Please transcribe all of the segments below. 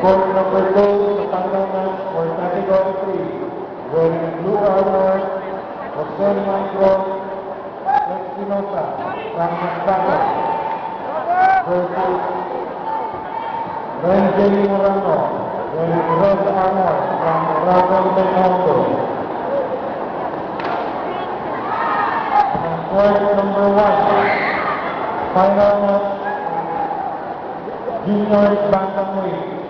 Court number 2 sa final match for category 3, wearing blue armor, Jose Mangro Espinosa from Masbate versus Renjeli Morano, wearing red armor from Rafael Benito. And court number 1, final match, junior bantamweight.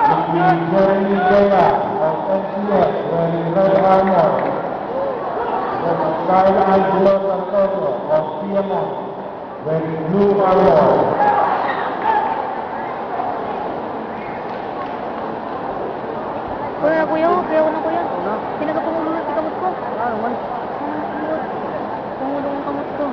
Jeremy Jaya of NCS wearing red armor. Kyle Angelo Santoso of Piedmont wearing blue armor. Kuya na kuya, kaya ko na kuya. Pinagapangulo na si kamot ko. Pangulo ang kamot ko.